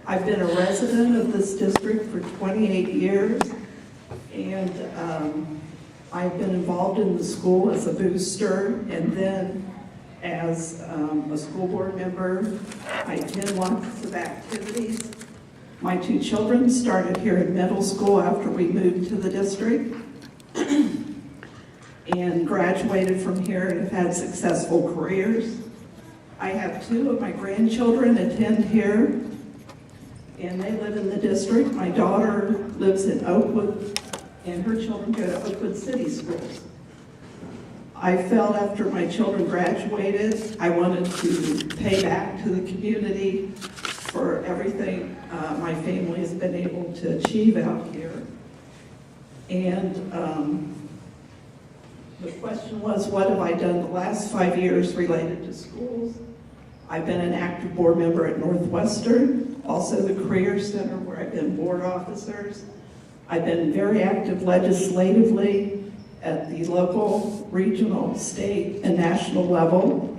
I've been a resident of this district for 28 years, and I've been involved in the school as a booster, and then as a school board member. I did lots of activities. My two children started here in middle school after we moved to the district and graduated from here and have had successful careers. I have two of my grandchildren attend here, and they live in the district. My daughter lives in Oakwood, and her children go to Oakwood City Schools. I felt after my children graduated, I wanted to pay back to the community for everything my family has been able to achieve out here. And the question was, what have I done the last 5 years related to schools? I've been an active board member at Northwestern, also the Career Center, where I've been board officers. I've been very active legislatively at the local, regional, state, and national level.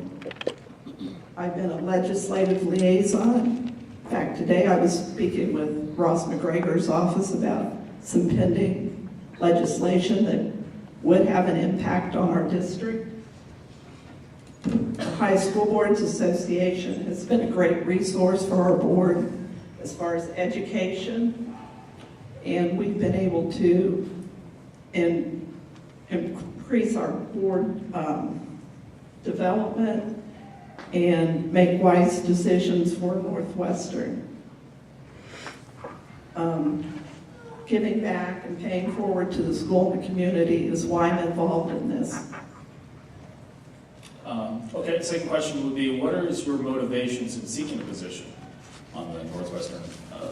I've been a legislative liaison. In fact, today I was speaking with Ross McGregor's office about some pending legislation that would have an impact on our district. The High School Boards Association has been a great resource for our board as far as education, and we've been able to increase our board development and make wise decisions for Northwestern. Giving back and paying forward to the school and the community is why I'm involved in this. Okay, second question would be, what is your motivations in seeking a position on the Northwestern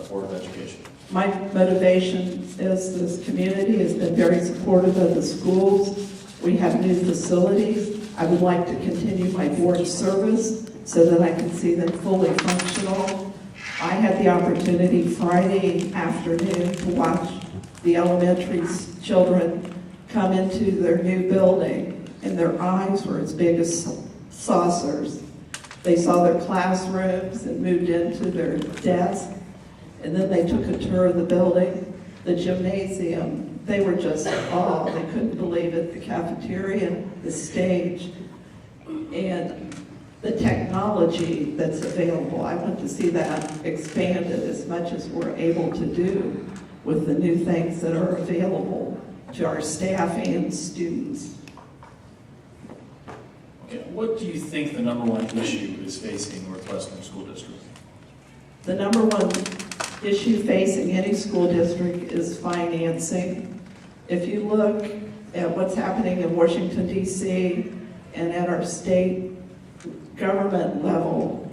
Board of Education? My motivation is this community has been very supportive of the schools. We have new facilities. I would like to continue my board service so that I can see them fully functional. I had the opportunity Friday afternoon to watch the elementary children come into their new building, and their eyes were as big as saucers. They saw their classrooms and moved into their desks, and then they took a tour of the building, the gymnasium. They were just awed. They couldn't believe it. The cafeteria, the stage, and the technology that's available. I want to see that expanded as much as we're able to do with the new things that are available to our staff and students. Okay, what do you think the number one issue is facing Northwestern School District? The number one issue facing any school district is financing. If you look at what's happening in Washington, D.C. and at our state government level,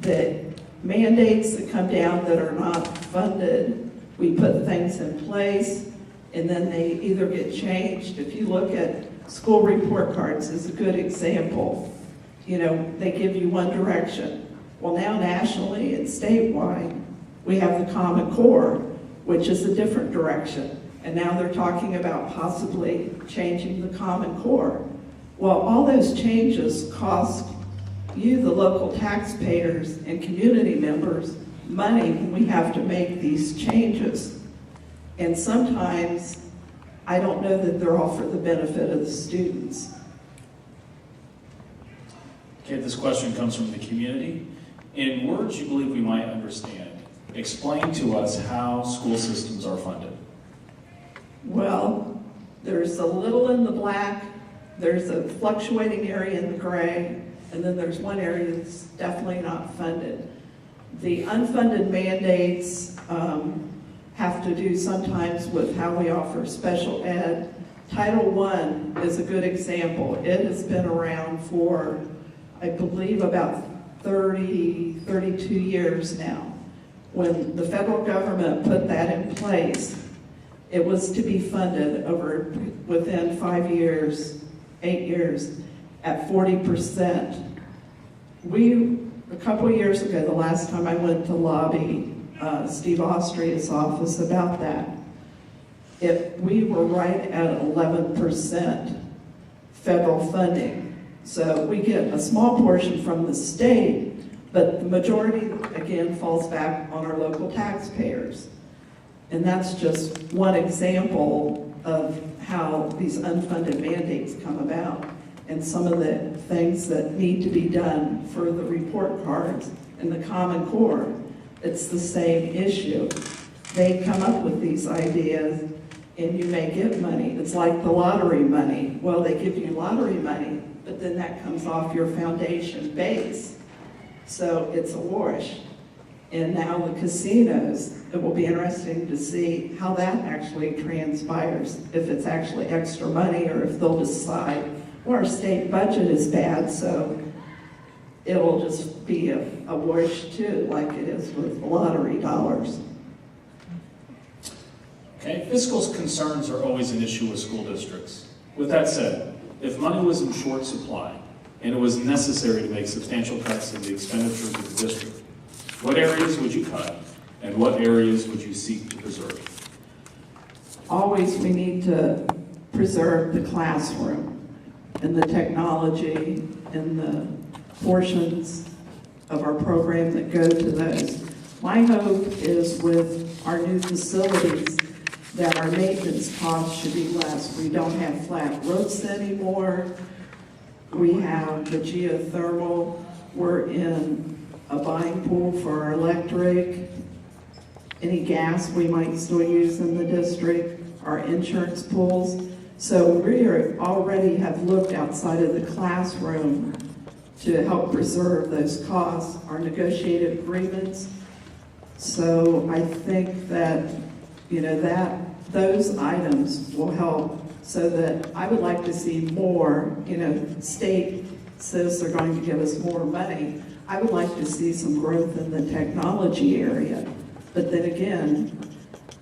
the mandates that come down that are not funded, we put things in place and then they either get changed. If you look at school report cards is a good example. You know, they give you one direction. Well, now nationally and statewide, we have the Common Core, which is a different direction. And now they're talking about possibly changing the Common Core. Well, all those changes cost you, the local taxpayers and community members, money when we have to make these changes. And sometimes I don't know that they're all for the benefit of the students. Okay, this question comes from the community. In words you believe we might understand, explain to us how school systems are funded. Well, there's a little in the black, there's a fluctuating area in the gray, and then there's one area that's definitely not funded. The unfunded mandates have to do sometimes with how we offer special ed. Title I is a good example. It has been around for, I believe, about 32 years now. When the federal government put that in place, it was to be funded within 5 years, 8 years, at 40%. A couple of years ago, the last time I went to lobby Steve Austria's office about that, we were right at 11% federal funding. So we get a small portion from the state, But the majority, again, falls back on our local taxpayers. And that's just one example of how these unfunded mandates come about and some of the things that need to be done for the report cards and the Common Core. It's the same issue. They come up with these ideas and you may get money. It's like the lottery money. Well, they give you lottery money, but then that comes off your foundation base. So it's a wash. And now the casinos, it will be interesting to see how that actually transpires, if it's actually extra money or if they'll decide, well, our state budget is bad, so it'll just be a wash too, like it is with lottery dollars. Okay, fiscal concerns are always an issue with school districts. With that said, if money was in short supply and it was necessary to make substantial cuts in the expenditures of the district, what areas would you cut and what areas would you seek to preserve? Always we need to preserve the classroom and the technology and the portions of our program that go to those. My hope is with our new facilities that our maintenance costs should be less. We don't have flat roofs anymore. We have the geothermal. We're in a buying pool for our electric. Any gas we might still use in the district, our insurance pools. So we already have looked outside of the classroom to help preserve those costs, our negotiated agreements. So I think that, those items will help so that I would like to see more, state says they're going to give us more money. I would like to see some growth in the technology area. But then again,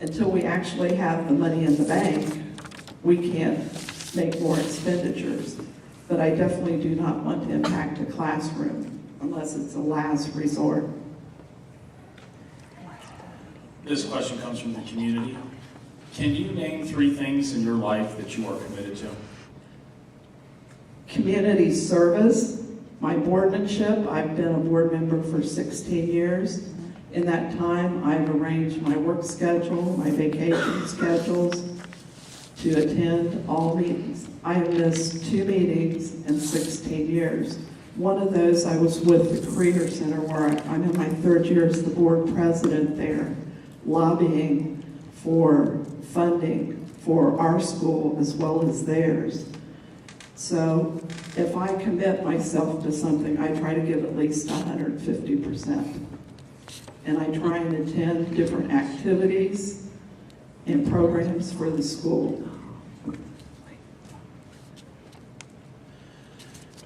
until we actually have the money in the bank, we can't make more expenditures. But I definitely do not want to impact a classroom unless it's a last resort. This question comes from the community. Can you name 3 things in your life that you are committed to? Community service, my boardmanship. I've been a board member for 16 years. In that time, I've arranged my work schedule, my vacation schedules to attend all meetings. I have missed 2 meetings in 16 years. One of those I was with the Career Center where I'm in my 3rd year as the board president there, lobbying for funding for our school as well as theirs. So if I commit myself to something, I try to give at least 150%. And I try and attend different activities and programs for the school.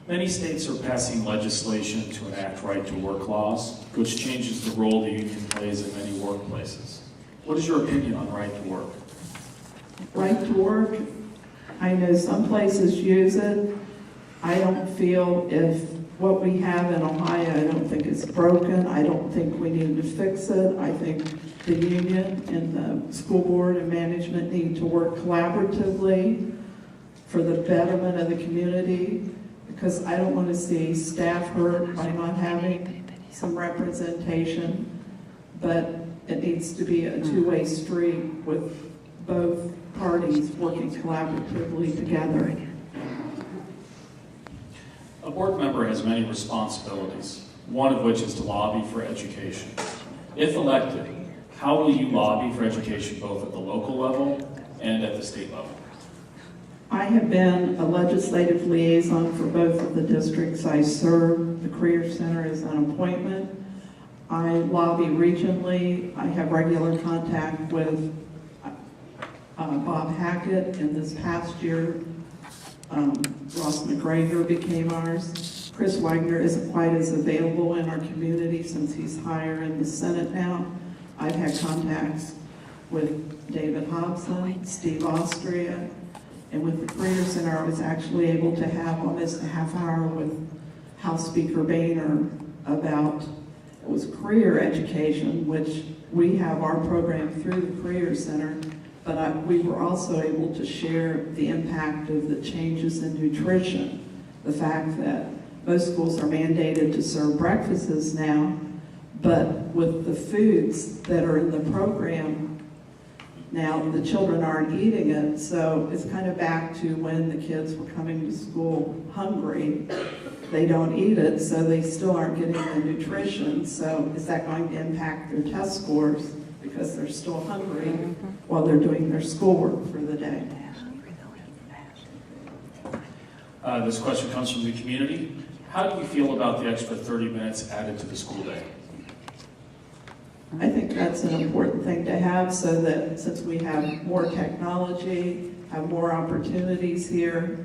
Many states are passing legislation to enact right-to-work laws, which changes the role the union plays in many workplaces. What is your opinion on right-to-work? Right to work, I know some places use it. I don't feel if what we have in Ohio, I don't think it's broken. I don't think we need to fix it. I think the union and the school board and management need to work collaboratively for the betterment of the community, because I don't want to see staff hurt by not having some representation, but it needs to be a two-way street with both parties working collaboratively together. A board member has many responsibilities, one of which is to lobby for education. If elected, how will you lobby for education both at the local level and at the state level? I have been a legislative liaison for both of the districts I serve. The Career Center is an appointment. I lobby regionally. I have regular contact with Bob Hackett, and this past year, Ross McGregor became ours. Chris Wagner isn't quite as available in our community since he's higher in the Senate now. I've had contacts with David Hobson, Steve Austria, and with the Career Center, I was actually able to have almost a half hour with House Speaker Boehner about, it was career education, which we have our program through the Career Center, but we were also able to share the impact of the changes in nutrition, the fact that Most schools are mandated to serve breakfasts now, but with the foods that are in the program now, the children aren't eating it, so it's kind of back to when the kids were coming to school hungry. They don't eat it, so they still aren't getting the nutrition. So is that going to impact their test scores because they're still hungry while they're doing their schoolwork for the day? This question comes from the community. How do you feel about the extra 30 minutes added to the school day? I think that's an important thing to have, so that since we have more technology, have more opportunities here,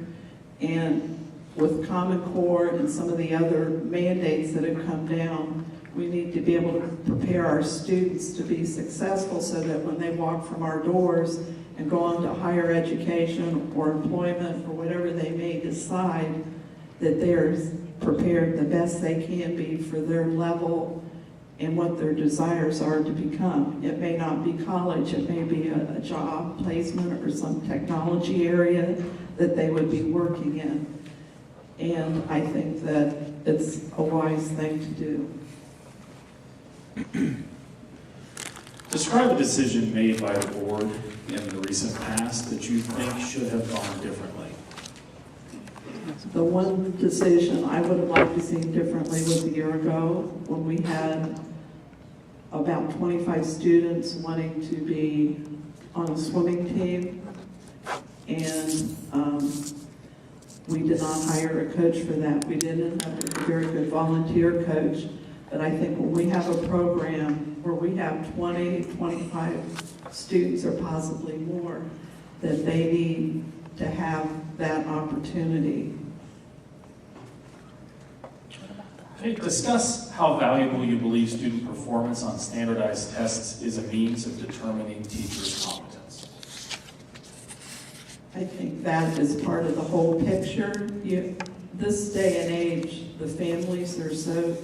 and with Common Core and some of the other mandates that have come down, we need to be able to prepare our students to be successful so that when they walk from our doors and go on to higher education or employment or whatever they may decide, that they're prepared the best they can be for their level and what their desires are to become. It may not be college, it may be a job placement or some technology area that they would be working in. And I think that it's a wise thing to do. Describe a decision made by the board in the recent past that you think should have gone differently. The one decision I would have liked to see differently was a year ago when we had about 25 students wanting to be on a swimming team, and we did not hire a coach for that. We didn't have a very good volunteer coach, but I think when we have a program where we have 20, 25 students or possibly more, that they need to have that opportunity. Okay, discuss how valuable you believe student performance on standardized tests is a means of determining teachers' competence. I think that is part of the whole picture. This day and age, the families are so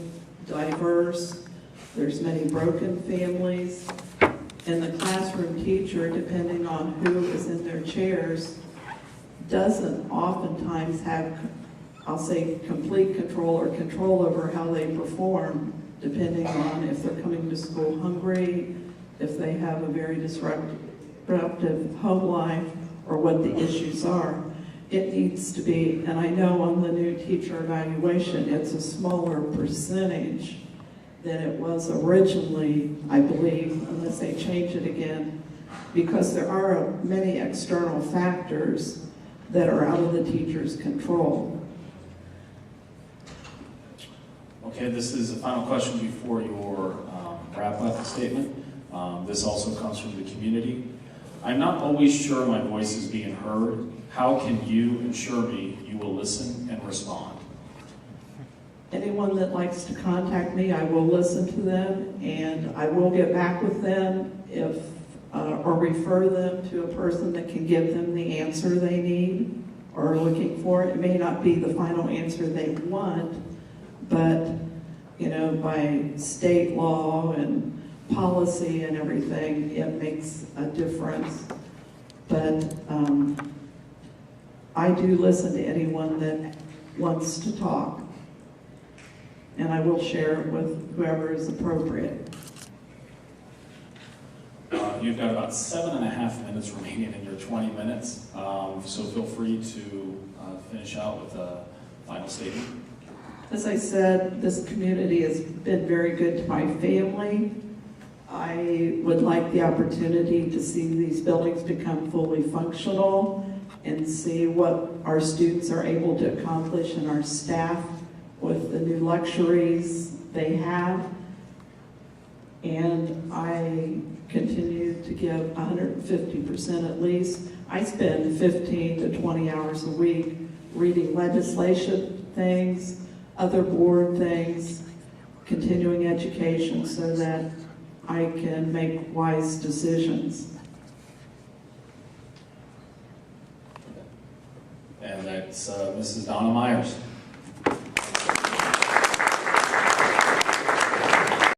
diverse. There's many broken families. And the classroom teacher, depending on who is in their chairs, doesn't oftentimes have, I'll say, complete control or control over how they perform, depending on if they're coming to school hungry, if they have a very disruptive home life, or what the issues are. It needs to be, and I know on the new teacher evaluation, it's a smaller percentage than it was originally, I believe, unless they change it again, because there are many external factors that are out of the teacher's control. Okay, this is the final question before your wrap-up statement. This also comes from the community. I'm not always sure my voice is being heard. How can you assure me you will listen and respond? Anyone that likes to contact me, I will listen to them, and I will get back with them if, or refer them to a person that can give them the answer they need or are looking for. It may not be the final answer they want, but by state law and policy and everything, it makes a difference. But I do listen to anyone that wants to talk, and I will share it with whoever is appropriate. You've got about 7.5 minutes remaining in your 20 minutes, so feel free to finish out with a final statement. As I said, this community has been very good to my family. I would like the opportunity to see these buildings become fully functional and see what our students are able to accomplish and our staff with the new luxuries they have. And I continue to give 150% at least. I spend 15 to 20 hours a week reading legislation things, other board things, continuing education, so that I can make wise decisions. And that's Mrs. Donna Myers.